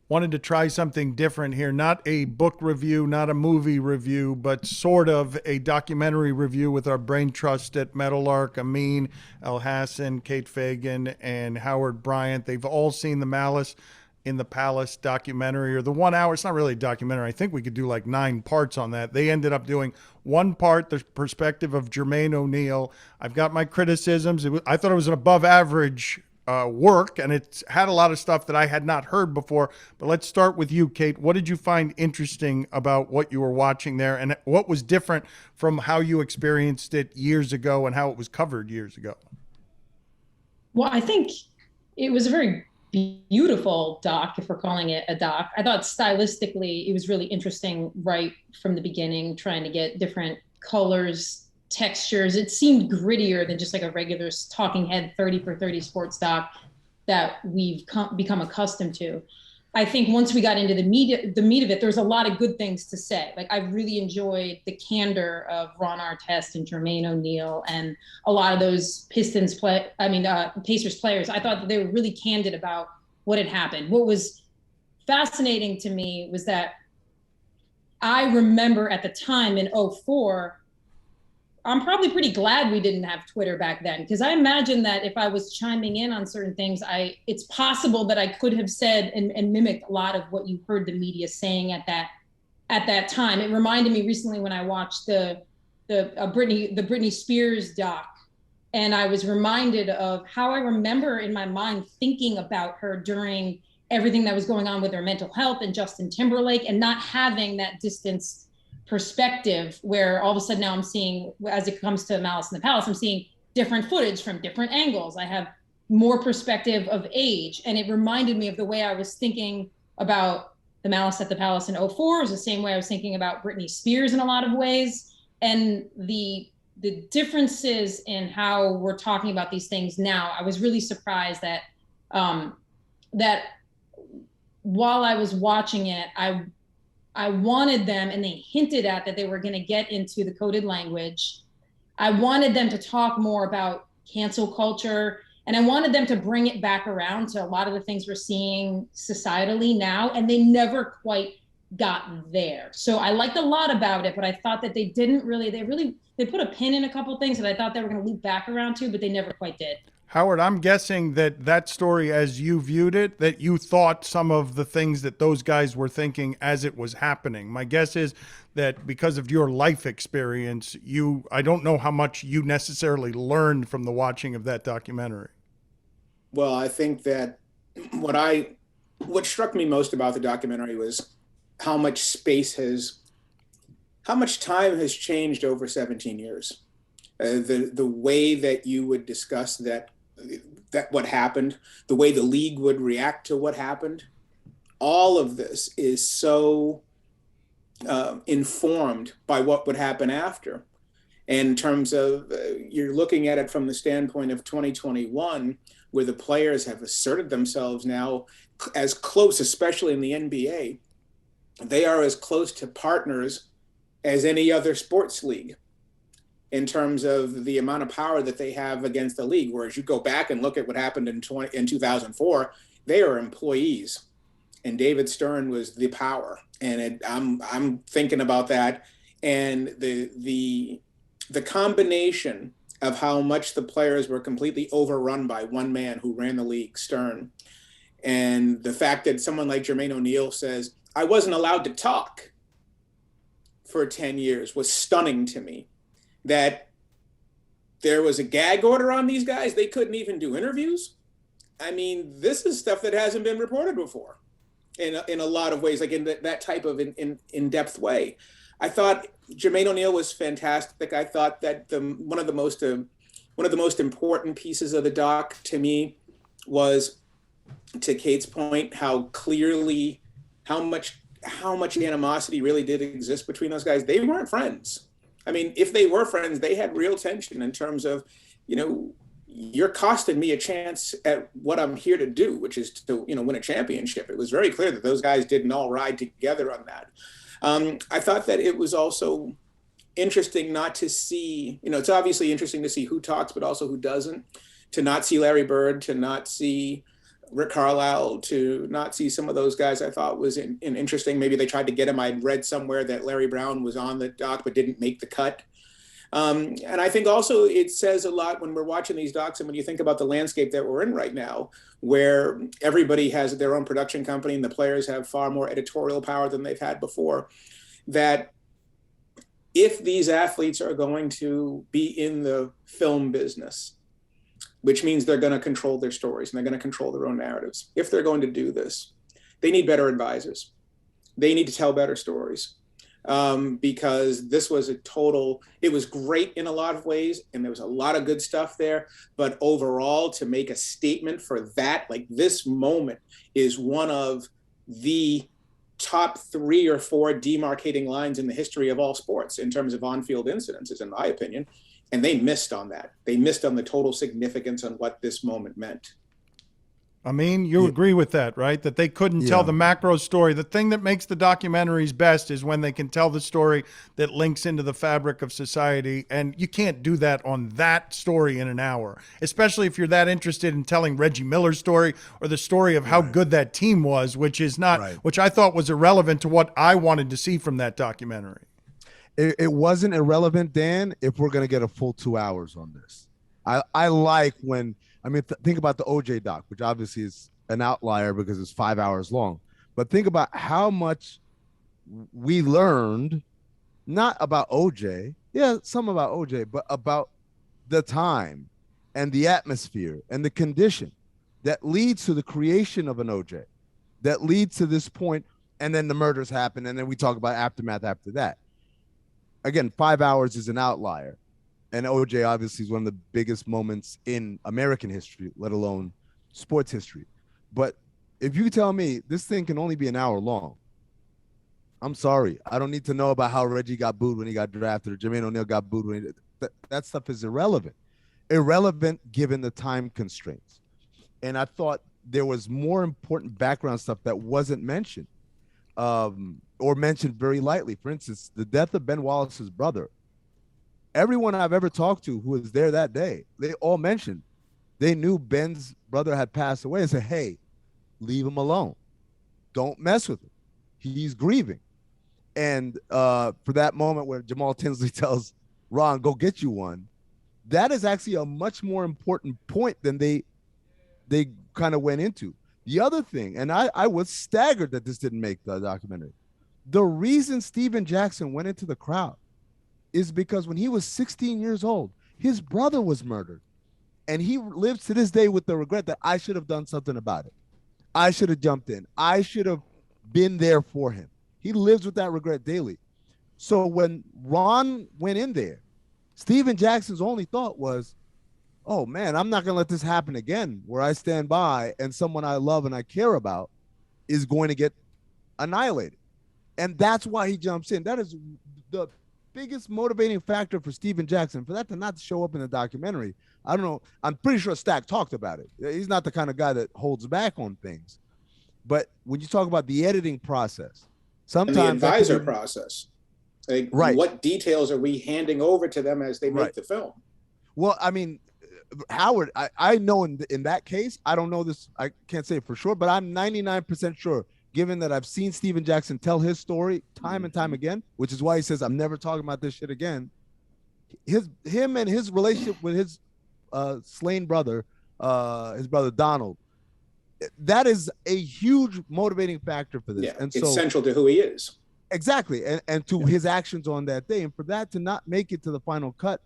Wanted to try something different here. Not a book review, not a movie review, but sort of a documentary review with our brain trust at Meadowlark, Amin, El Hassan, Kate Fagan, and Howard Bryant. They've all seen the Malice in the Palace documentary, or the 1 hour. It's not really a documentary. I think we could do like 9 parts on that. They ended up doing one part, the perspective of Jermaine O'Neal. I've got my criticisms. I thought it was an above average work, and it's had a lot of stuff that I had not heard before. But let's start with you, Kate. What did you find interesting about what you were watching there, and what was different from how you experienced it years ago and how it was covered years ago? Well, I think it was a very beautiful doc, if we're calling it a doc. I thought stylistically it was really interesting right from the beginning, trying to get different colors, textures. It seemed grittier than just like a regular talking head 30 for 30 sports doc that we've become accustomed to. I think once we got into the meat of it, there's a lot of good things to say. Like I really enjoyed the candor of Ron Artest and Jermaine O'Neal and a lot of those Pacers players. I thought that they were really candid about what had happened. What was fascinating to me was that I remember at the time in '04, I'm probably pretty glad we didn't have Twitter back then, because I imagine that if I was chiming in on certain things, it's possible that I could have said and mimicked a lot of what you heard the media saying at that time. It reminded me recently when I watched the Britney Spears doc, and I was reminded of how I remember in my mind thinking about her during everything that was going on with her mental health and Justin Timberlake, and not having that distance perspective where all of a sudden now I'm seeing, as it comes to Malice in the Palace, I'm seeing different footage from different angles. I have more perspective of age. And it reminded me of the way I was thinking about the Malice at the Palace in '04 is the same way I was thinking about Britney Spears in a lot of ways. And the differences in how we're talking about these things now, I was really surprised that while I was watching it, I wanted them, and they hinted at that they were going to get into the coded language. I wanted them to talk more about cancel culture, and I wanted them to bring it back around to a lot of the things we're seeing societally now, and they never quite got there. So I liked a lot about it, but I thought that they put a pin in a couple things that I thought they were going to loop back around to, but they never quite did. Howard, I'm guessing that that story, as you viewed it, that you thought some of the things that those guys were thinking as it was happening. My guess is that because of your life experience, I don't know how much you necessarily learned from the watching of that documentary. Well, I think that what I what struck me most about the documentary was how much how much time has changed over 17 years. The way that you would discuss that what happened, the way the league would react to what happened, all of this is so informed by what would happen after. And in terms of you're looking at it from the standpoint of 2021, where the players have asserted themselves now as close, especially in the NBA, they are as close to partners as any other sports league in terms of the amount of power that they have against the league. Whereas you go back and look at what happened in 2004, they are employees, and David Stern was the power. And I'm thinking about that, and the combination of how much the players were completely overrun by one man who ran the league, Stern, and the fact that someone like Jermaine O'Neal says, I wasn't allowed to talk for 10 years was stunning to me. That there was a gag order on these guys. They couldn't even do interviews. I mean, this is stuff that hasn't been reported before in a lot of ways, like in that type of in-depth way. I thought Jermaine O'Neal was fantastic. I thought that one of the most important pieces of the doc to me was, to Kate's point, how clearly how much animosity really did exist between those guys. They weren't friends. I mean, if they were friends, they had real tension in terms of, you're costing me a chance at what I'm here to do, which is to, win a championship. It was very clear that those guys didn't all ride together on that. I thought that it was also interesting not to see, it's obviously interesting to see who talks, but also who doesn't, to not see Larry Bird, to not see Rick Carlisle to not see some of those guys, I thought was interesting. Maybe they tried to get him. I'd read somewhere that Larry Brown was on the doc but didn't make the cut. And I think also it says a lot when we're watching these docs and when you think about the landscape that we're in right now, where everybody has their own production company and the players have far more editorial power than they've had before, that if these athletes are going to be in the film business, which means they're going to control their stories and they're going to control their own narratives, if they're going to do this, they need better advisors. They need to tell better stories. Because this was it was great in a lot of ways, and there was a lot of good stuff there. But overall, to make a statement for that, like this moment is one of the top 3 or 4 demarcating lines in the history of all sports in terms of on-field incidences, in my opinion. And they missed on that. They missed on the total significance on what this moment meant. I mean, you agree with that, right? That they couldn't tell the macro story. The thing that makes the documentaries best is when they can tell the story that links into the fabric of society. And you can't do that on that story in an hour, especially if you're that interested in telling Reggie Miller's story or the story of how good that team was, which is not, which I thought was irrelevant to what I wanted to see from that documentary. It wasn't irrelevant, Dan, if we're going to get a full 2 hours on this. I like when, think about the OJ doc, which obviously is an outlier because it's 5 hours long. But think about how much we learned, not about OJ, some about OJ, but about the time and the atmosphere and the condition that leads to the creation of an OJ, that leads to this point, and then the murders happen, and then we talk about aftermath after that. Again, 5 hours is an outlier. And OJ obviously is one of the biggest moments in American history, let alone sports history. But if you tell me this thing can only be an hour long, I'm sorry. I don't need to know about how Reggie got booed when he got drafted or Jermaine O'Neal got booed when that stuff is irrelevant. Irrelevant given the time constraints. And I thought there was more important background stuff that wasn't mentioned or mentioned very lightly. For instance, the death of Ben Wallace's brother. Everyone I've ever talked to who was there that day, they all mentioned they knew Ben's brother had passed away and said, hey, leave him alone. Don't mess with him. He's grieving. And for that moment where Jamal Tinsley tells Ron, go get you one, that is actually a much more important point than they kind of went into. The other thing, and I was staggered that this didn't make the documentary, the reason Steven Jackson went into the crowd is because when he was 16 years old, his brother was murdered. And he lives to this day with the regret that I should have done something about it. I should have jumped in. I should have been there for him. He lives with that regret daily. So when Ron went in there, Steven Jackson's only thought was, oh man, I'm not going to let this happen again, where I stand by and someone I love and I care about is going to get annihilated. And that's why he jumps in. That is the biggest motivating factor for Steven Jackson. For that to not show up in the documentary, I don't know. I'm pretty sure Stack talked about it. He's not the kind of guy that holds back on things. But when you talk about the editing process, sometimes and the advisor process, like, right? What details are we handing over to them as they make the film? Well, I mean, Howard, I know in that case, I don't know this. I can't say for sure, but I'm 99% sure. Given that I've seen Steven Jackson tell his story time and time again, which is why he says, I'm never talking about this shit again. Him and his relationship with his slain brother, his brother Donald, that is a huge motivating factor for this. Yeah, and it's central to who he is. Exactly. And to his actions on that day. And for that to not make it to the final cut,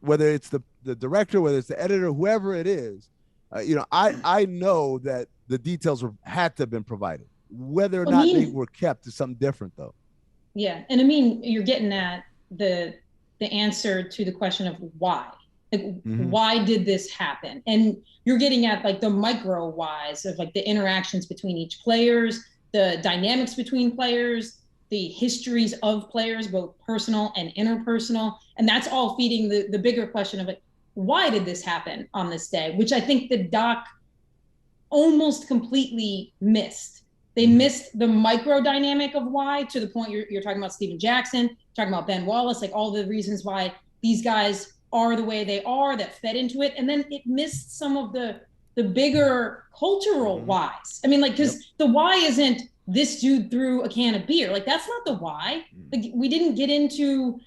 whether it's the director, whether it's the editor, whoever it is, I know that the details had to have been provided. Whether or not they were kept is something different, though. Yeah, and I mean, you're getting at the answer to the question of why. Like, why did this happen? And you're getting at like the micro whys of like the interactions between each players, the dynamics between players, the histories of players, both personal and interpersonal, and that's all feeding the bigger question of it. Why did this happen on this day? Which I think the doc almost completely missed. They missed the micro dynamic of why, to the point you're talking about Steven Jackson, talking about Ben Wallace, like all the reasons why these guys are the way they are that fed into it. And then it missed some of the the bigger cultural whys. I mean, like, because the why isn't this dude threw a can of beer. Like, that's not the why. Like, we didn't get into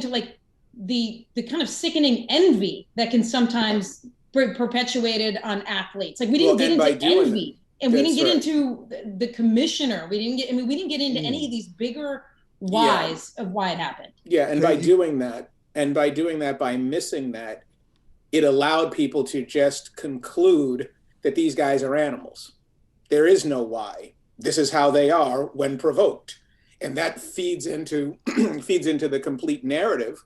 like the kind of sickening envy that can sometimes be perpetuated on athletes. Like, we didn't get into envy, and we didn't get into the commissioner. We didn't get into any of these bigger whys of why it happened. Yeah, and by doing that, by missing that, it allowed people to just conclude that these guys are animals. There is no why. This is how they are when provoked. And that feeds into the complete narrative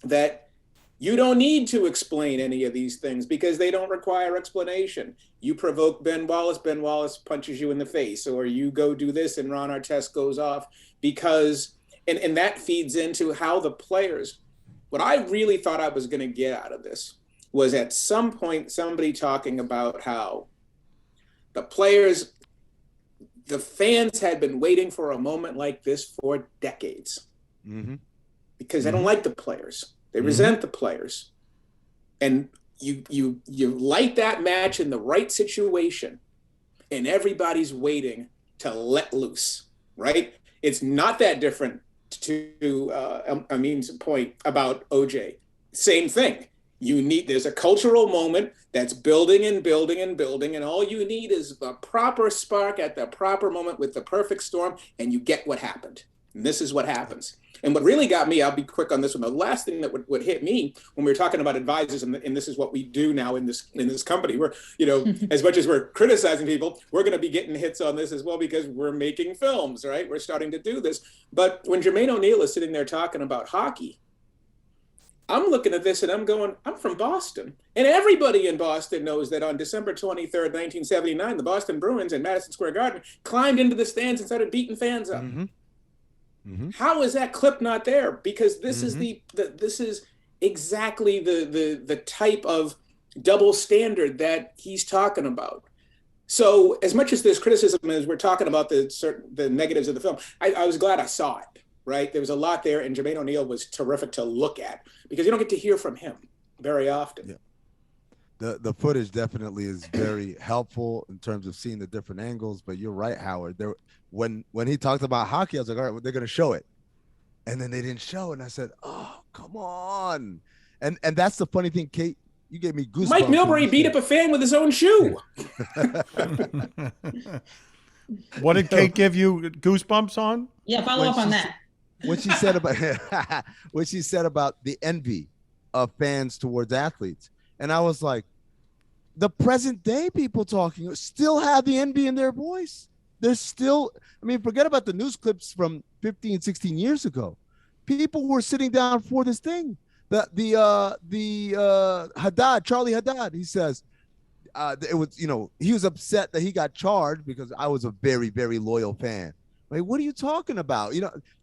that you don't need to explain any of these things because they don't require explanation. You provoke Ben Wallace punches you in the face, or you go do this and Ron Artest goes off because, and that feeds into how the players, what I really thought I was going to get out of this was at some point somebody talking about how the fans had been waiting for a moment like this for decades because they don't like the players. They resent the players. And you light that match in the right situation and everybody's waiting to let loose, right? It's not that different to Amin's point about OJ. Same thing. There's a cultural moment that's building and building and building, and all you need is the proper spark at the proper moment with the perfect storm, and you get what happened. And this is what happens. And what really got me, I'll be quick on this one, the last thing that would hit me when we were talking about advisors, and this is what we do now in this company, we're, as much as we're criticizing people, we're going to be getting hits on this as well because we're making films, right? We're starting to do this. But when Jermaine O'Neal is sitting there talking about hockey, I'm looking at this and I'm going, I'm from Boston. And everybody in Boston knows that on December 23rd, 1979, the Boston Bruins in Madison Square Garden climbed into the stands and started beating fans up. How is that clip not there? Because this is this is exactly the type of double standard that he's talking about. So as much as there's criticism as we're talking about the negatives of the film, I was glad I saw it. Right, there was a lot there, and Jermaine O'Neal was terrific to look at because you don't get to hear from him very often. Yeah. The footage definitely is very helpful in terms of seeing the different angles. But you're right, Howard. When he talked about hockey, I was like, all right, well, they're going to show it, and then they didn't show it, and I said, oh, come on. And that's the funny thing, Kate. You gave me goosebumps. Mike Milbury beat up a fan with his own shoe. What did Kate give you goosebumps on? Yeah, follow up on that. What she said about the envy of fans towards athletes. And I was like, the present day people talking still have the envy in their voice. They're still, I mean, forget about the news clips from 15, 16 years ago. People were sitting down for this thing. Haddad, Charlie Haddad, he says, it was, he was upset that he got charged because I was a very, very loyal fan. Like, what are you talking about?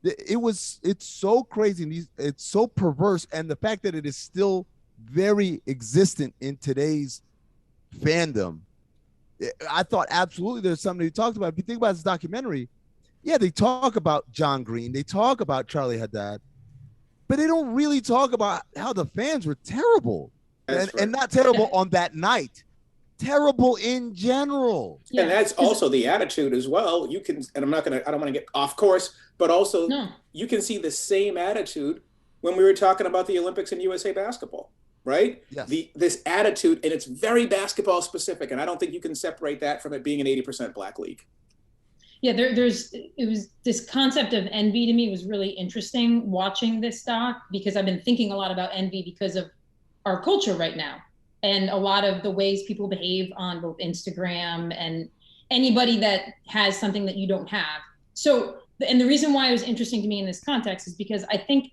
It's so crazy. And it's so perverse. And the fact that it is still very existent in today's fandom, I thought absolutely there's something to talk about. If you think about this documentary, yeah, they talk about John Green. They talk about Charlie Haddad, but they don't really talk about how the fans were terrible and not terrible on that night. Terrible in general. And that's also the attitude as well. You can, and I don't want to get off course, but also you can see the same attitude when we were talking about the Olympics and USA basketball, right? Yes. This attitude, and it's very basketball specific. And I don't think you can separate that from it being an 80% black league. Yeah, it was this concept of envy to me was really interesting watching this doc because I've been thinking a lot about envy because of our culture right now. And a lot of the ways people behave on both Instagram and anybody that has something that you don't have. So, and the reason why it was interesting to me in this context is because I think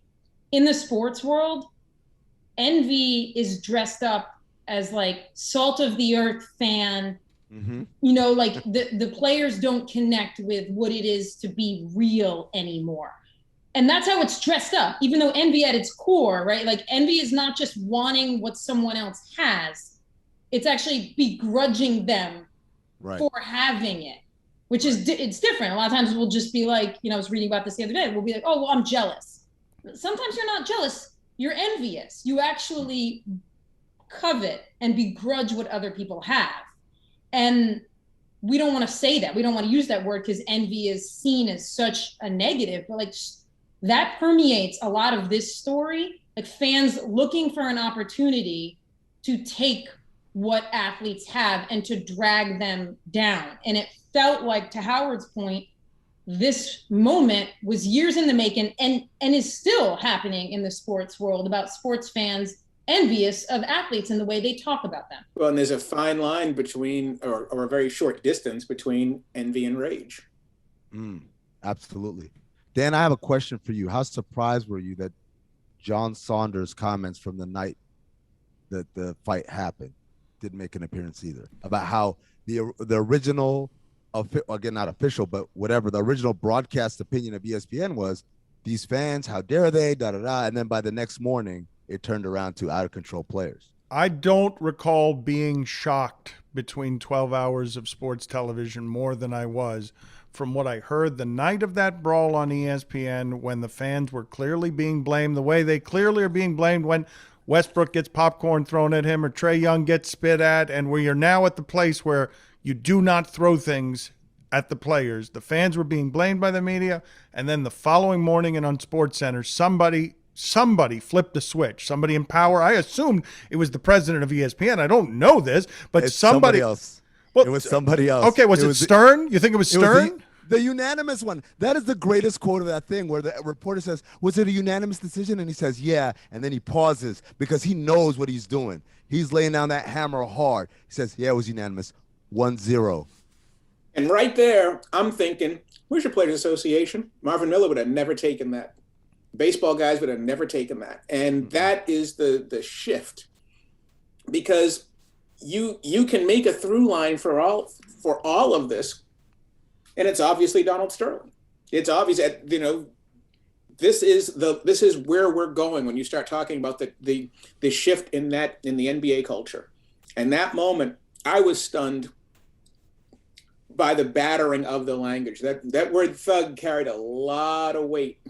in the sports world, envy is dressed up as like salt of the earth fan. Like the players don't connect with what it is to be real anymore. And that's how it's dressed up, even though envy at its core, right? Like envy is not just wanting what someone else has. It's actually begrudging them for having it, which is, it's different. A lot of times we'll just be like, I was reading about this the other day. We'll be like, oh, well, I'm jealous. Sometimes you're not jealous. You're envious. You actually covet and begrudge what other people have. And we don't want to say that. We don't want to use that word because envy is seen as such a negative, but like that permeates a lot of this story, like fans looking for an opportunity to take what athletes have and to drag them down. And it felt like, to Howard's point, this moment was years in the making and is still happening in the sports world, about sports fans envious of athletes and the way they talk about them. Well, and there's a fine line between, or a very short distance between envy and rage. Absolutely. Dan, I have a question for you. How surprised were you that John Saunders' comments from the night that the fight happened didn't make an appearance either, about how the original, again, not official, but whatever, the original broadcast opinion of ESPN was, these fans, how dare they, da-da-da, and then by the next morning, it turned around to out-of-control players. I don't recall being shocked between 12 hours of sports television more than I was from what I heard the night of that brawl on ESPN, when the fans were clearly being blamed the way they clearly are being blamed when Westbrook gets popcorn thrown at him or Trae Young gets spit at, and we are now at the place where you do not throw things at the players. The fans were being blamed by the media, and then the following morning and on SportsCenter, somebody flipped the switch. Somebody in power. I assumed it was the president of ESPN. I don't know this, but it's somebody else. Well, it was somebody else. Okay, was it Stern? You think it was Stern? The unanimous one. That is the greatest quote of that thing, where the reporter says, was it a unanimous decision? And he says, yeah. And then he pauses because he knows what he's doing. He's laying down that hammer hard. He says, yeah, it was unanimous. 1-0. And right there, I'm thinking, where's your Players Association? Marvin Miller would have never taken that. Baseball guys would have never taken that. And that is the shift. Because you can make a through line for all of this. And it's obviously Donald Sterling. It's obvious that, this is where we're going when you start talking about the shift in the NBA culture. And that moment, I was stunned by the battering of the language. That word thug carried a lot of weight.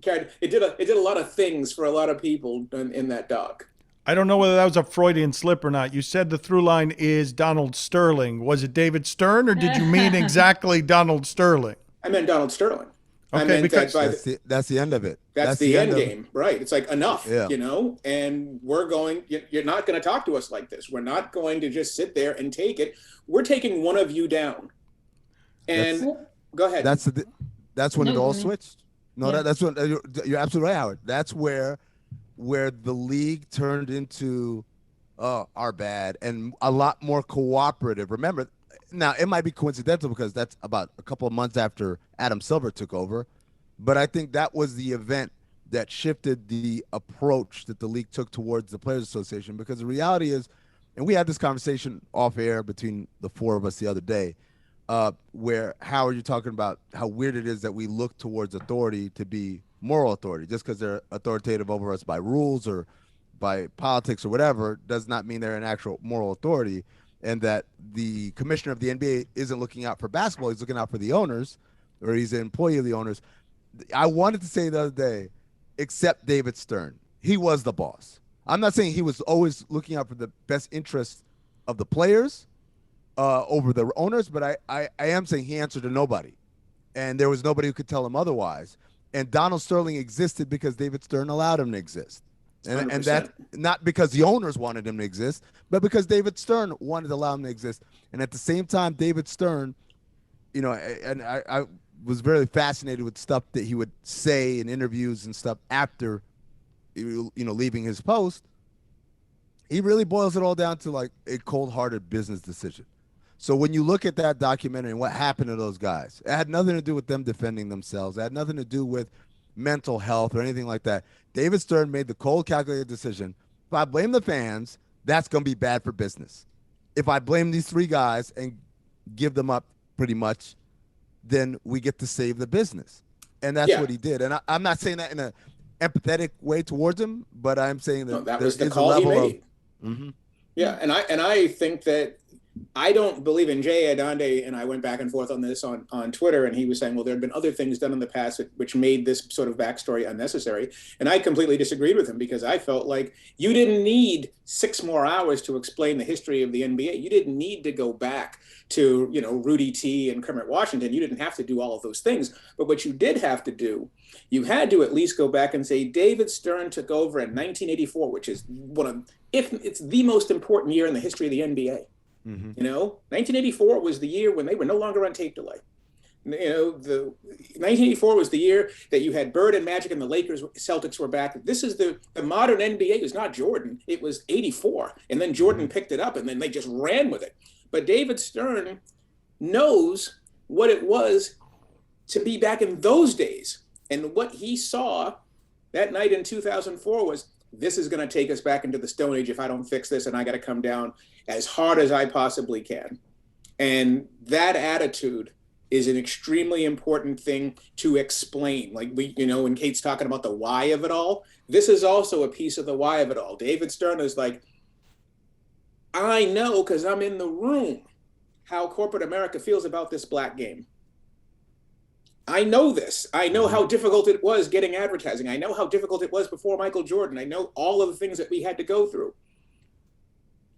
It did a lot of things for a lot of people in that doc. I don't know whether that was a Freudian slip or not. You said the through line is Donald Sterling. Was it David Stern, or did you mean exactly Donald Sterling? I meant Donald Sterling. Okay, because that's the end of it. That's the end game, right? It's like, enough, and you're not going to talk to us like this. We're not going to just sit there and take it. We're taking one of you down. And go ahead. That's when it all switched. That's when you're absolutely right, Howard. That's where the league turned into our bad and a lot more cooperative. Remember, now it might be coincidental because that's about a couple of months after Adam Silver took over, but I think that was the event that shifted the approach that the league took towards the Players Association. Because the reality is, and we had this conversation off air between the four of us the other day, where Howard, you're talking about how weird it is that we look towards authority to be moral authority. Just because they're authoritative over us by rules or by politics or whatever does not mean they're an actual moral authority. And that the commissioner of the NBA isn't looking out for basketball, he's looking out for the owners, or he's an employee of the owners. I wanted to say the other day, except David Stern, he was the boss. I'm not saying he was always looking out for the best interests of the players over the owners, but I am saying he answered to nobody, and there was nobody who could tell him otherwise. And Donald Sterling existed because David Stern allowed him to exist. And that not because the owners wanted him to exist, but because David Stern wanted to allow him to exist. And at the same time, David Stern, and I was very fascinated with stuff that he would say in interviews and stuff after, leaving his post. He really boils it all down to like a cold-hearted business decision. So when you look at that documentary and what happened to those guys, it had nothing to do with them defending themselves. It had nothing to do with mental health or anything like that. David Stern made the cold, calculated decision. If I blame the fans, that's going to be bad for business. If I blame these three guys and give them up pretty much, then we get to save the business. And that's what he did. And I'm not saying that in an empathetic way towards him, but I'm saying that that was the call he made. Mm-hmm. Yeah, and I think that I don't believe in Jay Adande, and I went back and forth on this on Twitter, and he was saying, well, there had been other things done in the past which made this sort of backstory unnecessary. And I completely disagreed with him because I felt like you didn't need 6 more hours to explain the history of the NBA. You didn't need to go back to, Rudy T and Kermit Washington. You didn't have to do all of those things. But what you did have to do, you had to at least go back and say David Stern took over in 1984, which is if it's the most important year in the history of the NBA. 1984 was the year when they were no longer on tape delay. The 1984 was the year that you had Bird and Magic and the Lakers, Celtics were back. This is the modern NBA. It was not Jordan. It was 84. And then Jordan picked it up and then they just ran with it. But David Stern knows what it was to be back in those days. And what he saw that night in 2004 was, this is going to take us back into the Stone Age if I don't fix this, and I got to come down as hard as I possibly can. And that attitude is an extremely important thing to explain. Like when Kate's talking about the why of it all, this is also a piece of the why of it all. David Stern is like, I know, because I'm in the room, how corporate America feels about this black game. I know this. I know how difficult it was getting advertising. I know how difficult it was before Michael Jordan. I know all of the things that we had to go through.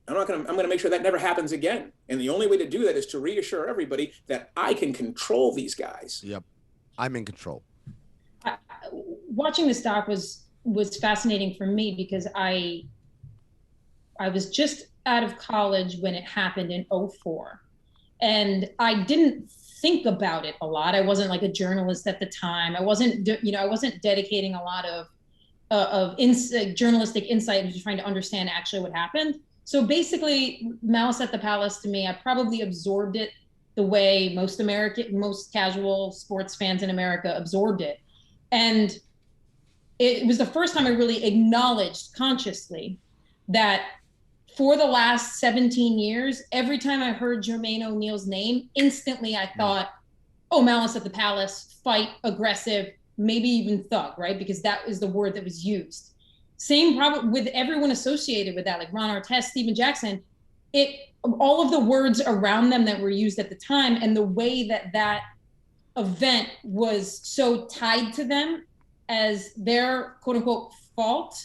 I'm going to make sure that never happens again. And the only way to do that is to reassure everybody that I can control these guys. Yep. I'm in control. Watching this doc was fascinating for me because I was just out of college when it happened in 2004. And I didn't think about it a lot. I wasn't like a journalist at the time. I wasn't dedicating a lot of journalistic insight into trying to understand actually what happened. So basically, Malice at the Palace, to me, I probably absorbed it the way most casual sports fans in America absorbed it. And it was the first time I really acknowledged consciously that for the last 17 years, every time I heard Jermaine O'Neal's name, instantly I thought, oh, Malice at the Palace, fight, aggressive, maybe even thug, right? Because that is the word that was used. Same problem with everyone associated with that, like Ron Artest, Steven Jackson. All of the words around them that were used at the time and the way that event was so tied to them as their quote unquote fault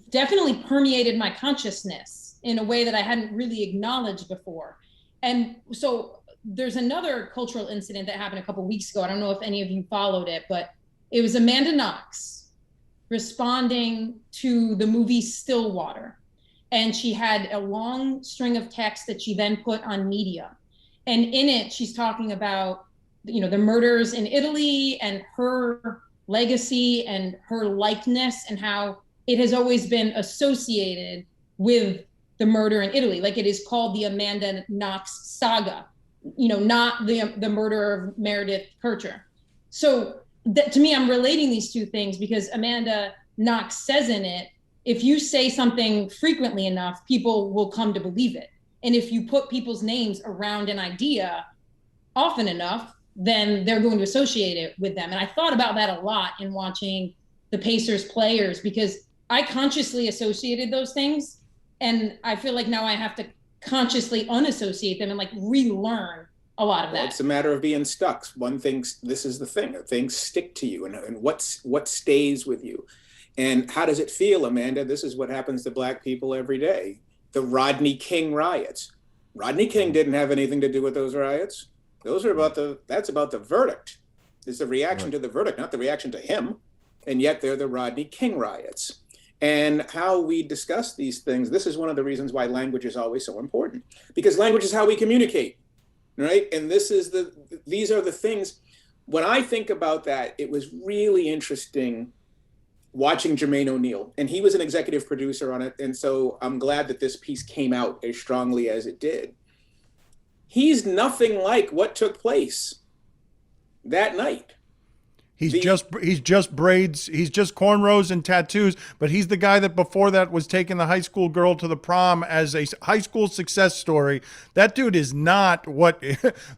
definitely permeated my consciousness in a way that I hadn't really acknowledged before. And so there's another cultural incident that happened a couple of weeks ago. I don't know if any of you followed it, but it was Amanda Knox responding to the movie Stillwater. And she had a long string of text that she then put on Media. And in it, she's talking about, the murders in Italy and her legacy and her likeness and how it has always been associated with the murder in Italy. Like it is called the Amanda Knox saga, not the murder of Meredith Kercher. So to me, I'm relating these two things because Amanda Knox says in it, if you say something frequently enough, people will come to believe it. And if you put people's names around an idea often enough, then they're going to associate it with them. And I thought about that a lot in watching the Pacers players because I consciously associated those things. And I feel like now I have to consciously unassociate them and like relearn a lot of that. It's a matter of being stuck. One thing, this is the thing, things stick to you and what stays with you. And how does it feel, Amanda? This is what happens to Black people every day. The Rodney King riots. Rodney King didn't have anything to do with those riots. Those are that's about the verdict. It's the reaction to the verdict, not the reaction to him. And yet they're the Rodney King riots. And how we discuss these things, this is one of the reasons why language is always so important. Because language is how we communicate, right? And these are the things, when I think about that, it was really interesting watching Jermaine O'Neal, and he was an executive producer on it. And so I'm glad that this piece came out as strongly as it did. He's nothing like what took place that night. He's just braids. He's just cornrows and tattoos. But he's the guy that before that was taking the high school girl to the prom as a high school success story. That dude is not what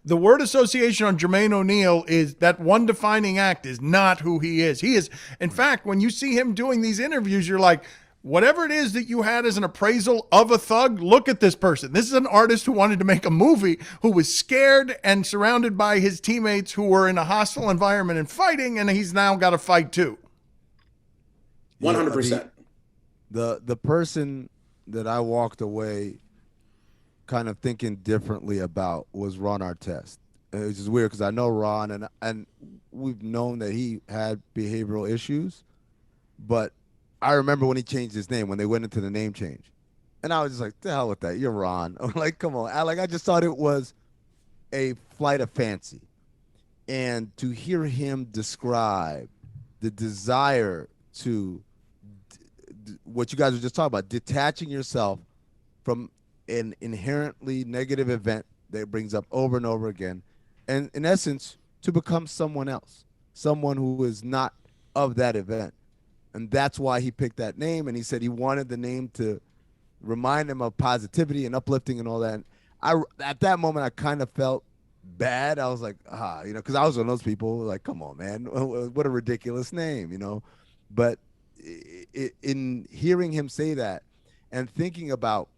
the word association on Jermaine O'Neal is. That one defining act is not who he is. He is, in fact, when you see him doing these interviews, you're like, whatever it is that you had as an appraisal of a thug, look at this person. This is an artist who wanted to make a movie, who was scared and surrounded by his teammates who were in a hostile environment and fighting, and he's now got to fight too. 100%. The person that I walked away kind of thinking differently about was Ron Artest. It was just weird because I know Ron, and we've known that he had behavioral issues, but I remember when he changed his name, when they went into the name change, and I was just like, "The hell with that! You're Ron." I'm like, "Come on!" I just thought it was a flight of fancy, and to hear him describe the desire to what you guys were just talking about, detaching yourself from an inherently negative event that brings up over and over again, and in essence, to become someone else, someone who is not of that event. And that's why he picked that name. And he said he wanted the name to remind him of positivity and uplifting and all that. And at that moment, I kind of felt bad. I was like, because I was one of those people like, come on, man, what a ridiculous name, But in hearing him say that and thinking about,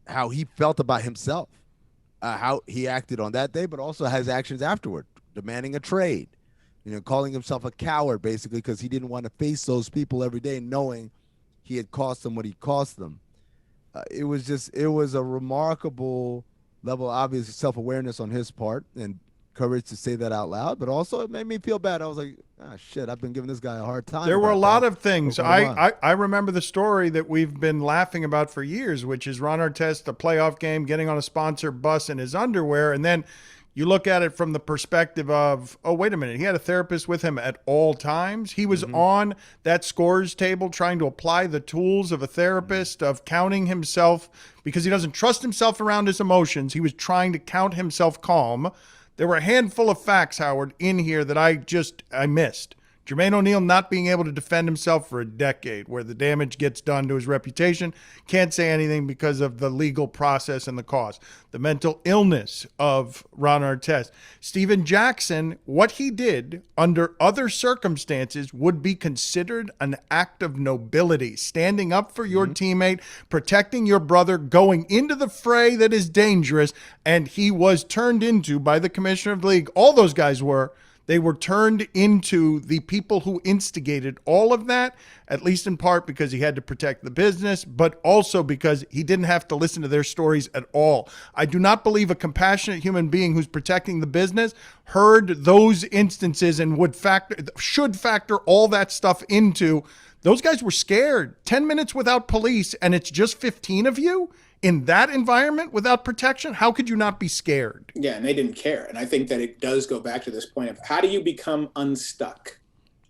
how he felt about himself, how he acted on that day, but also his actions afterward, demanding a trade, calling himself a coward, basically, because he didn't want to face those people every day, knowing he had cost them what he cost them. It was a remarkable level, obviously, self-awareness on his part and courage to say that out loud, but also it made me feel bad. I was like, shit, I've been giving this guy a hard time. There were a lot of things. I remember the story that we've been laughing about for years, which is Ron Artest, a playoff game, getting on a sponsor bus in his underwear, and then you look at it from the perspective of, oh, wait a minute, he had a therapist with him at all times. He was on that scores table trying to apply the tools of a therapist, of counting himself, because he doesn't trust himself around his emotions. He was trying to count himself calm. There were a handful of facts, Howard, in here that I missed. Jermaine O'Neal not being able to defend himself for a decade, where the damage gets done to his reputation. Can't say anything because of the legal process and the cost. The mental illness of Ron Artest. Steven Jackson, what he did under other circumstances would be considered an act of nobility. Standing up for your teammate, protecting your brother, going into the fray that is dangerous, and he was turned into, by the commissioner of the league, all those guys were, they were turned into the people who instigated all of that, at least in part because he had to protect the business, but also because he didn't have to listen to their stories at all. I do not believe a compassionate human being who's protecting the business heard those instances and should factor all that stuff into. Those guys were scared. 10 minutes without police, and it's just 15 of you? In that environment without protection, how could you not be scared? Yeah, and they didn't care. And I think that it does go back to this point of how do you become unstuck,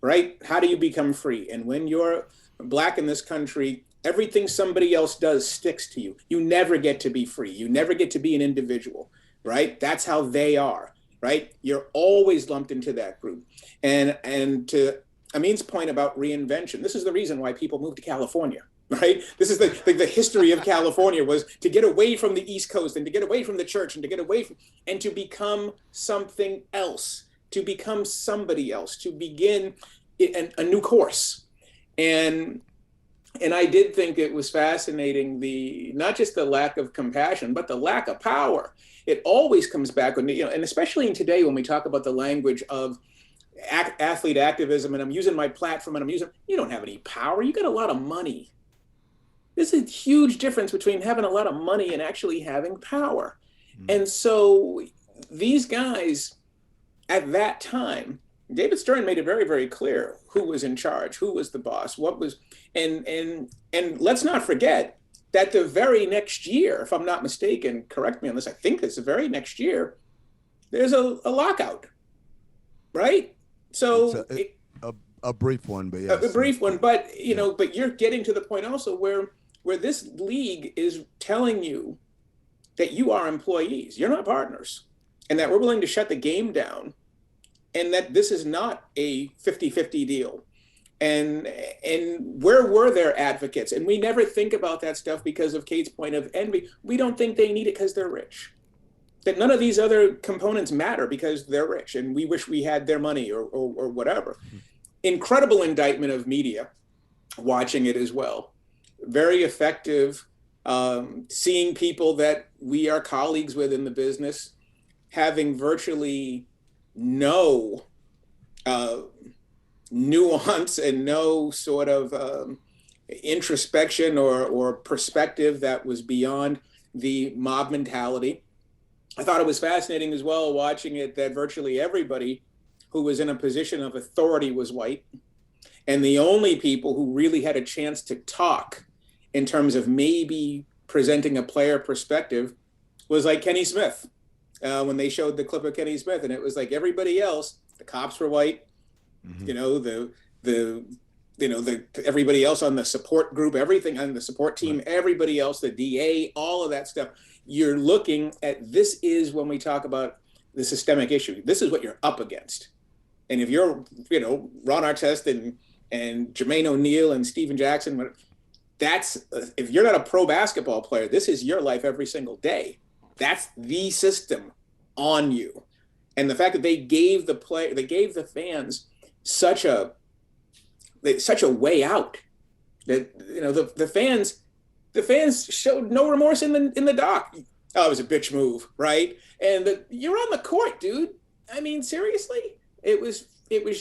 right? How do you become free? And when you're Black in this country, everything somebody else does sticks to you. You never get to be free. You never get to be an individual, right? That's how they are, right? You're always lumped into that group. And to Amin's point about reinvention, this is the reason why people move to California. Right? This is the history of California, was to get away from the East Coast and to get away from the church and to get away from, and to become something else, to become somebody else, to begin a new course. And I did think it was fascinating, not just the lack of compassion, but the lack of power. It always comes back when, and especially in today when we talk about the language of athlete activism, and I'm using my platform and you don't have any power. You got a lot of money. There's a huge difference between having a lot of money and actually having power. And so these guys at that time, David Stern made it very, very clear who was in charge, who was the boss, what was, and let's not forget that the very next year, if I'm not mistaken, correct me on this, I think it's the very next year, there's a lockout, right? So a brief one, but yes. A brief one, but but you're getting to the point also where this league is telling you that you are employees, you're not partners, and that we're willing to shut the game down, and that this is not a 50-50 deal. And where were their advocates? And we never think about that stuff because of Kate's point of envy. We don't think they need it because they're rich. That none of these other components matter because they're rich, and we wish we had their money or whatever. Incredible indictment of media. watching it as well. Very effective. Seeing people that we are colleagues with in the business having virtually no nuance and no sort of introspection or perspective that was beyond the mob mentality. I thought it was fascinating as well watching it that virtually everybody who was in a position of authority was white. And the only people who really had a chance to talk in terms of maybe presenting a player perspective was like Kenny Smith, when they showed the clip of Kenny Smith, and it was like everybody else, the cops were white, you know, everybody else on the support group, everything on the support team, everybody else, the DA, all of that stuff. You're looking at, this is when we talk about the systemic issue. This is what you're up against. And if you're, you know, Ron Artest and Jermaine O'Neal and Steven Jackson, that's, if you're not a pro basketball player, this is your life every single day. That's the system on you. And the fact that they gave the fans such a way out, that, you know, the fans showed no remorse in the doc. Oh, it was a bitch move, right? And you're on the court, dude. I mean, seriously, it was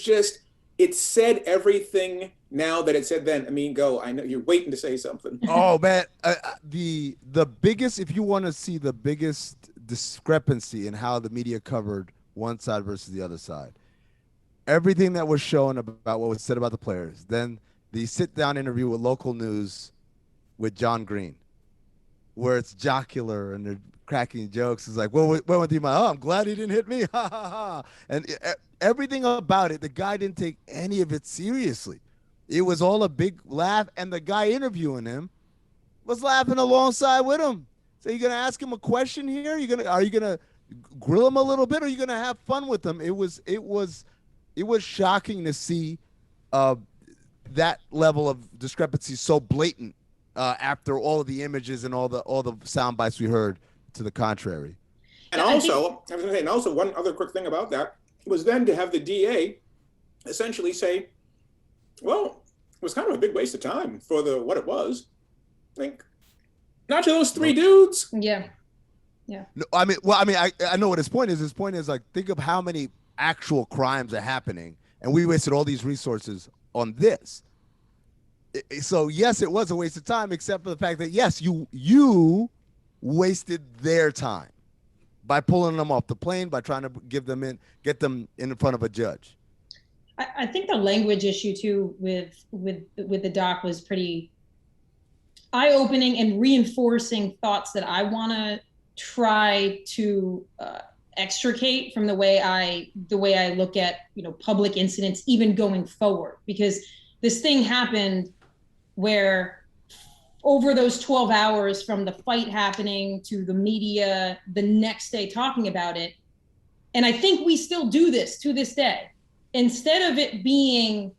just, it said everything now that it said then. I mean, go. I know you're waiting to say something. Oh man, the biggest, if you want to see the biggest discrepancy in how the media covered one side versus the other side, everything that was shown about what was said about the players, then the sit-down interview with local news with John Green, where it's jocular and they're cracking jokes. It's like, well, what went through my, oh, I'm glad he didn't hit me, ha ha ha. And everything about it, the guy didn't take any of it seriously. It was all a big laugh, and the guy interviewing him was laughing alongside with him. So you're gonna ask him a question here? Are you gonna grill him a little bit, or are you gonna have fun with him? It was shocking to see that level of discrepancy so blatant after all of the images and all the sound bites we heard to the contrary. And also, I was gonna say, and also one other quick thing about that was then to have the DA essentially say, well, it was kind of a big waste of time for what it was. Like, not to those three dudes. Yeah. No, I know what his point is. His point is, like, think of how many actual crimes are happening, and we wasted all these resources on this. So yes, it was a waste of time, except for the fact that yes, you wasted their time by pulling them off the plane, by trying to get them in front of a judge. I think the language issue too with the doc was pretty eye-opening and reinforcing thoughts that I want to try to extricate from the way I look at, you know, public incidents even going forward, because this thing happened where over those 12 hours from the fight happening to the media the next day talking about it, and I think we still do this to this day. Instead of it being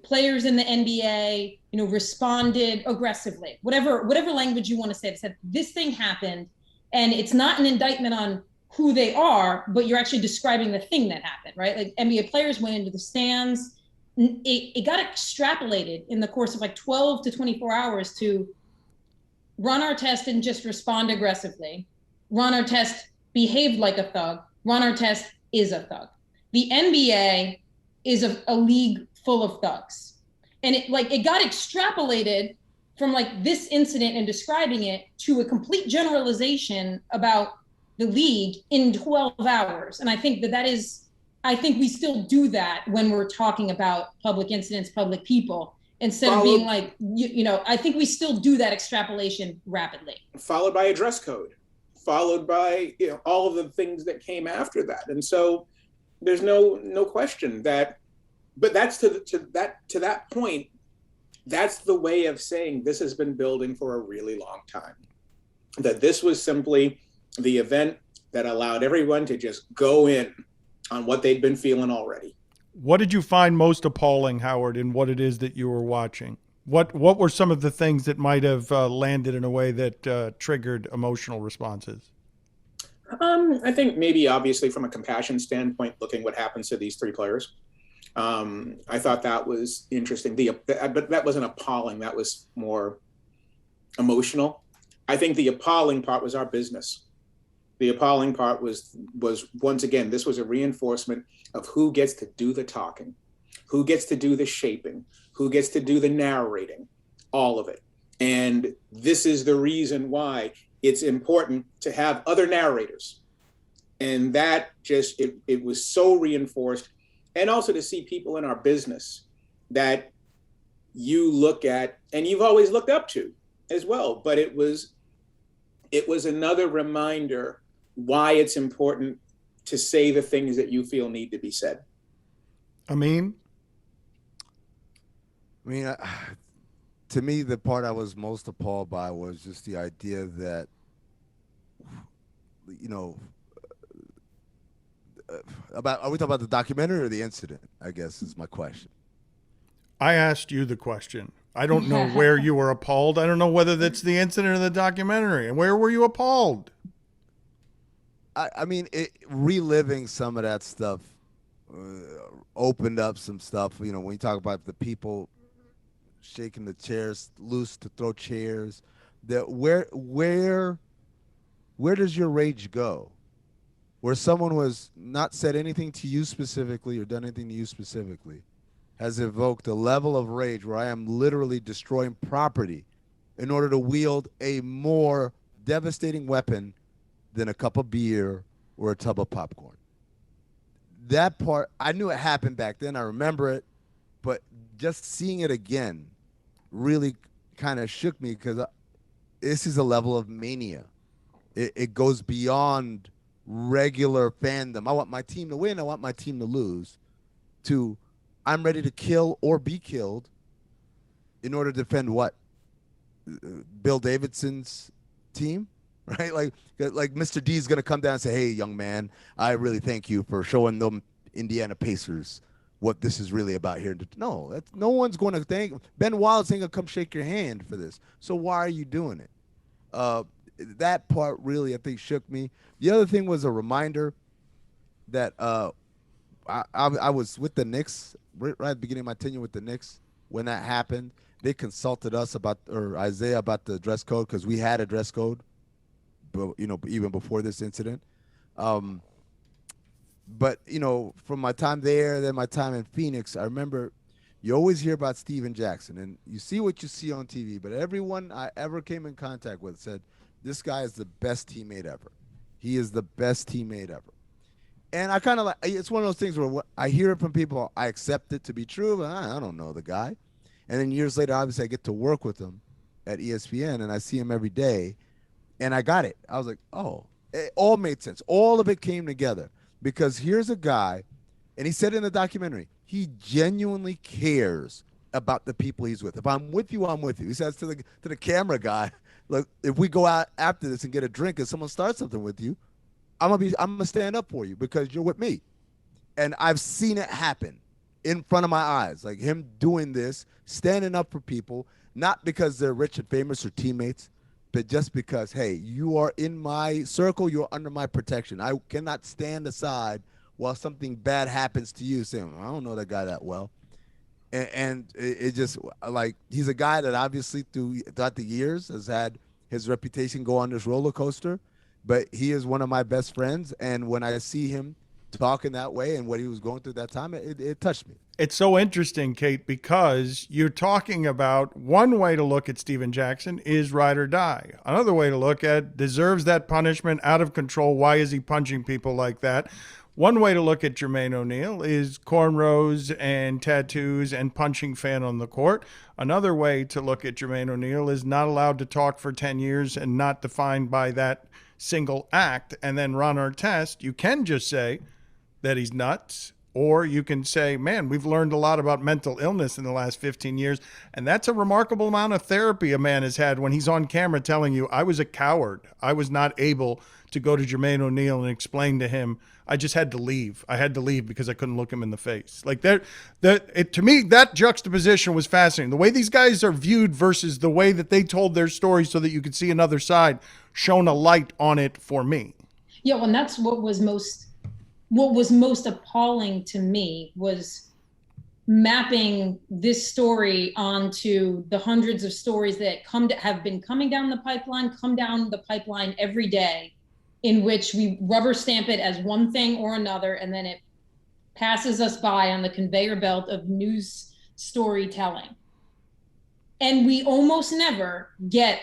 players in the NBA, you know, responded aggressively, whatever language you want to say, it said this thing happened, and it's not an indictment on who they are, but you're actually describing the thing that happened, right? Like NBA players went into the stands. It got extrapolated in the course of like 12 to 24 hours to Ron Artest didn't just respond aggressively. Ron Artest behaved like a thug. Ron Artest is a thug. The NBA is a league full of thugs. And it got extrapolated from like this incident and describing it to a complete generalization about the league in 12 hours. And I think I think we still do that when we're talking about public incidents, public people, instead of being like, you know, I think we still do that extrapolation rapidly. Followed by a dress code, followed by, you know, all of the things that came after that. And so there's no question that, but that's to that point, that's the way of saying this has been building for a really long time. That this was simply the event that allowed everyone to just go in on what they'd been feeling already. What did you find most appalling, Howard, in what it is that you were watching? What were some of the things that might have landed in a way that triggered emotional responses? I think maybe obviously from a compassion standpoint, looking what happens to these three players. I thought that was interesting. But that wasn't appalling. That was more emotional. I think the appalling part was our business. The appalling part was once again, this was a reinforcement of who gets to do the talking, who gets to do the shaping, who gets to do the narrating, all of it. And this is the reason why it's important to have other narrators. And that just, it was so reinforced. And also to see people in our business that you look at and you've always looked up to as well. But it was another reminder why it's important to say the things that you feel need to be said. I mean, to me, the part I was most appalled by was just the idea that, you know, are we talking about the documentary or the incident? I guess is my question. I asked you the question. I don't know where you were appalled. I don't know whether that's the incident or the documentary. And where were you appalled? I mean, reliving some of that stuff opened up some stuff. You know, when you talk about the people shaking the chairs loose to throw chairs, where does your rage go? Where someone was not said anything to you specifically or done anything to you specifically has evoked a level of rage where I am literally destroying property in order to wield a more devastating weapon than a cup of beer or a tub of popcorn. That part, I knew it happened back then. I remember it, but just seeing it again really kind of shook me because this is a level of mania. It goes beyond regular fandom. I want my team to win. I want my team to lose. To I'm ready to kill or be killed in order to defend what? Bill Davidson's team? Right? Like Mr. D is going to come down and say, hey, young man, I really thank you for showing them Indiana Pacers what this is really about here. No, no one's going to thank. Ben Wallace ain't going to come shake your hand for this. So why are you doing it? That part really, I think, shook me. The other thing was a reminder that I was with the Knicks right at the beginning of my tenure with the Knicks when that happened. They consulted us or Isaiah about the dress code because we had a dress code. You know, even before this incident. But, you know, from my time there, then my time in Phoenix, I remember you always hear about Steven Jackson, and you see what you see on TV, but everyone I ever came in contact with said, this guy is the best teammate ever. He is the best teammate ever. And I kind of like, it's one of those things where I hear it from people, I accept it to be true, but I don't know the guy. And then years later, obviously, I get to work with him at ESPN, and I see him every day. And I got it. I was like, oh, it all made sense. All of it came together because here's a guy, and he said in the documentary, he genuinely cares about the people he's with. If I'm with you, I'm with you. He says to the camera guy, look, if we go out after this and get a drink and someone starts something with you, I'm gonna stand up for you because you're with me. And I've seen it happen in front of my eyes, like him doing this, standing up for people, not because they're rich and famous or teammates, but just because, hey, you are in my circle, you're under my protection. I cannot stand aside while something bad happens to you, saying, I don't know that guy that well. And it just, like, he's a guy that obviously throughout the years has had his reputation go on this roller coaster, but he is one of my best friends. And when I see him talking that way and what he was going through that time, it touched me. It's so interesting, Kate, because you're talking about one way to look at Steven Jackson is ride or die. Another way to look at deserves that punishment, out of control. Why is he punching people like that? One way to look at Jermaine O'Neal is cornrows and tattoos and punching fan on the court. Another way to look at Jermaine O'Neal is not allowed to talk for 10 years and not defined by that single act. And then Ron Artest, you can just say that he's nuts. Or you can say, man, we've learned a lot about mental illness in the last 15 years. And that's a remarkable amount of therapy a man has had when he's on camera telling you, I was a coward. I was not able to go to Jermaine O'Neal and explain to him, I just had to leave. I had to leave because I couldn't look him in the face. Like to me, that juxtaposition was fascinating. The way these guys are viewed versus the way that they told their story so that you could see another side shone a light on it for me. Yeah, well, and that's what was most appalling to me was mapping this story onto the hundreds of stories that have been coming down the pipeline every day, in which we rubber stamp it as one thing or another, and then it passes us by on the conveyor belt of news storytelling. And we almost never get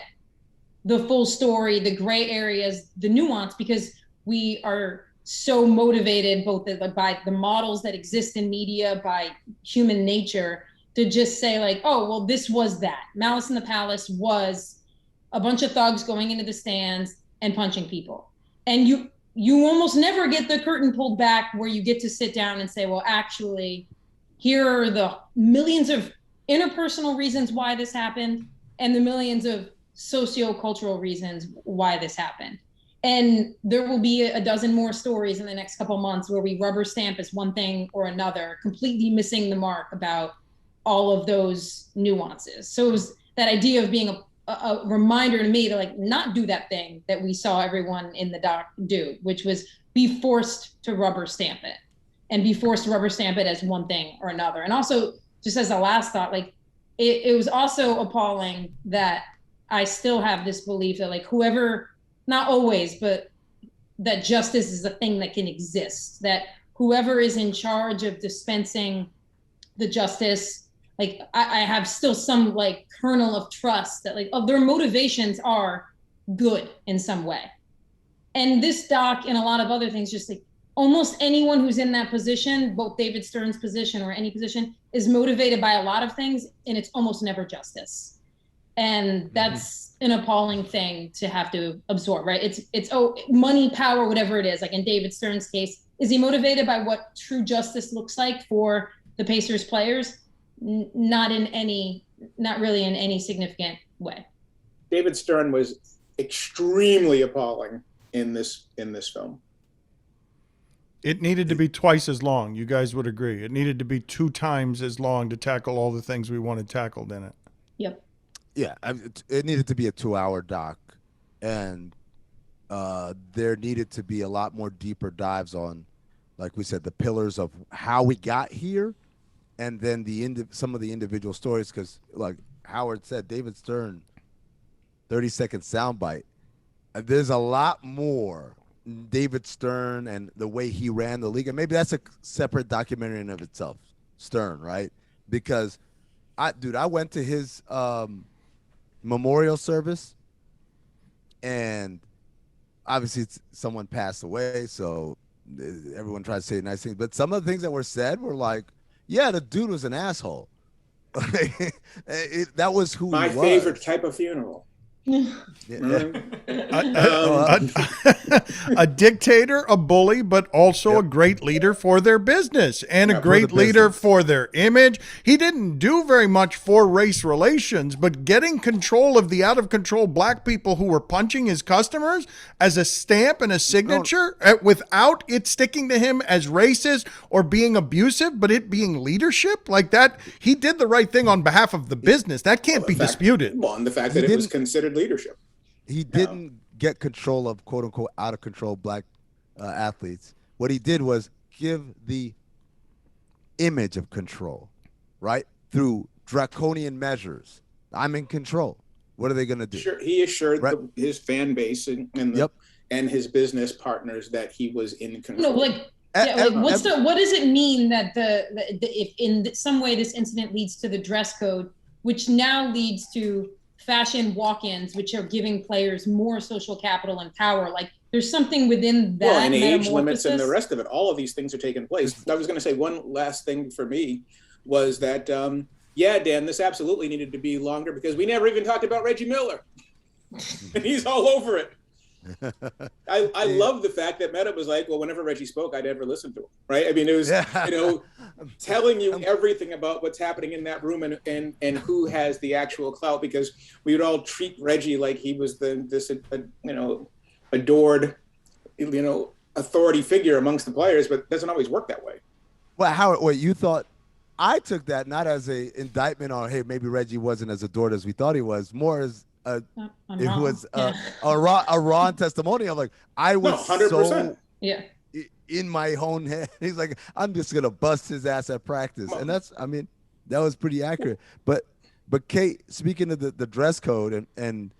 the full story, the gray areas, the nuance, because we are so motivated both by the models that exist in media, by human nature, to just say like, oh, well, this was that. Malice in the Palace was a bunch of thugs going into the stands and punching people. And you almost never get the curtain pulled back where you get to sit down and say, well, actually, here are the millions of interpersonal reasons why this happened and the millions of socio-cultural reasons why this happened. And there will be a dozen more stories in the next couple of months where we rubber stamp as one thing or another, completely missing the mark about all of those nuances. So it was that idea of being a reminder to me to like not do that thing that we saw everyone in the doc do, which was be forced to rubber stamp it and be forced to rubber stamp it as one thing or another. And also, just as a last thought, like it was also appalling that I still have this belief that like whoever, not always, but that justice is a thing that can exist, that whoever is in charge of dispensing the justice, like I have still some like kernel of trust that like their motivations are good in some way. And this doc and a lot of other things, just like almost anyone who's in that position, both David Stern's position or any position, is motivated by a lot of things, and it's almost never justice. And that's an appalling thing to have to absorb, right? It's money, power, whatever it is. Like in David Stern's case, is he motivated by what true justice looks like for the Pacers players? Not really in any significant way. David Stern was extremely appalling in this film. It needed to be twice as long. You guys would agree. It needed to be 2 times as long to tackle all the things we wanted tackled in it. Yep. Yeah, it needed to be a 2-hour doc, and there needed to be a lot more deeper dives on, like we said, the pillars of how we got here, and then some of the individual stories. Because, like Howard said, David Stern, 30-second soundbite. There's a lot more David Stern and the way he ran the league, and maybe that's a separate documentary in of itself, Stern, right? Because I went to his memorial service, and obviously someone passed away, so everyone tried to say nice things, but some of the things that were said were like, yeah, the dude was an asshole. That was who my he was. favorite type of funeral. A dictator, a bully, but also a great leader for their business and a great leader for their image. He didn't do very much for race relations, but getting control of the out-of-control black people who were punching his customers as a stamp and a signature without it sticking to him as racist or being abusive, but it being leadership like that, he did the right thing on behalf of the business. That can't be disputed. Well, and the fact that it was considered leadership. He didn't get control of quote unquote out of control black athletes. What he did was give the image of control, right? Through draconian measures. I'm in control. What are they going to do? Sure, he assured his fan base and his business partners that he was in control. No, what does it mean that if in some way this incident leads to the dress code, which now leads to fashion walk-ins, which are giving players more social capital and power? Like there's something within that. Well, and age limits and the rest of it. All of these things are taking place. I was going to say one last thing for me was that, Dan, this absolutely needed to be longer because we never even talked about Reggie Miller. And he's all over it. I love the fact that Meta was like, well, whenever Reggie spoke, I'd ever listen to him, right? I mean, it was, telling you everything about what's happening in that room and who has the actual clout, because we would all treat Reggie like he was this adored, authority figure amongst the players, but it doesn't always work that way. Well, Howard, you thought, I took that not as a indictment on, hey, maybe Reggie wasn't as adored as we thought he was, more as a Ron testimonial. Like I was 100%. in my own head. He's like, I'm just gonna bust his ass at practice, and that's, I mean, that was pretty accurate. But Kate, speaking of the dress code and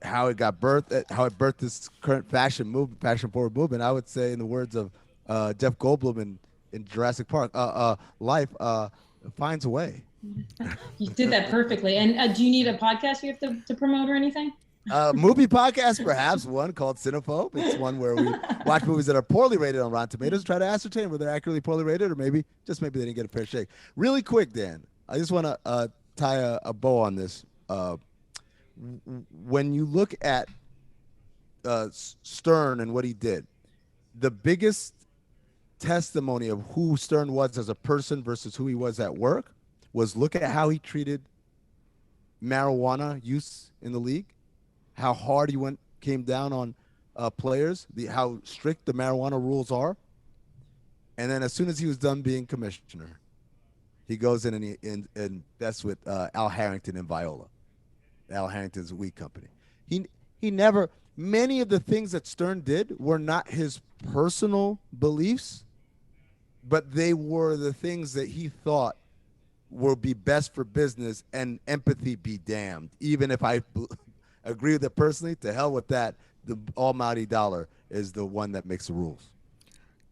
how it got birthed, how it birthed this current fashion forward movement, I would say, in the words of Jeff Goldblum in Jurassic Park, life finds a way. You did that perfectly. And do you need a podcast you have to promote or anything? Movie podcast, perhaps, one called Cinephobe. It's one where we watch movies that are poorly rated on Rotten Tomatoes, try to ascertain whether they're accurately poorly rated, or maybe they didn't get a fair shake. Really quick, Dan, I just want to tie a bow on this. When you look at Stern and what he did, the biggest testimony of who Stern was as a person versus who he was at work was look at how he treated marijuana use in the league, how hard he came down on players, how strict the marijuana rules are. And then as soon as he was done being commissioner, he goes in and he invests with Al Harrington and Viola. Al Harrington's weed company. He never, many of the things that Stern did were not his personal beliefs, but they were the things that he thought will be best for business, and empathy be damned. Even if I agree with it personally, to hell with that. The almighty dollar is the one that makes the rules.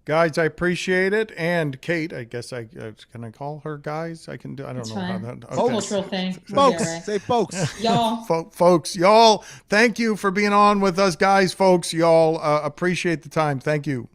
Guys, I appreciate it. And Kate, I guess can I call her guys? I can do. I don't know how that. Okay. Cultural thing. Folks, yeah, right. Say folks. Y'all. Folks, y'all. Thank you for being on with us, guys. Folks, y'all. Appreciate the time. Thank you.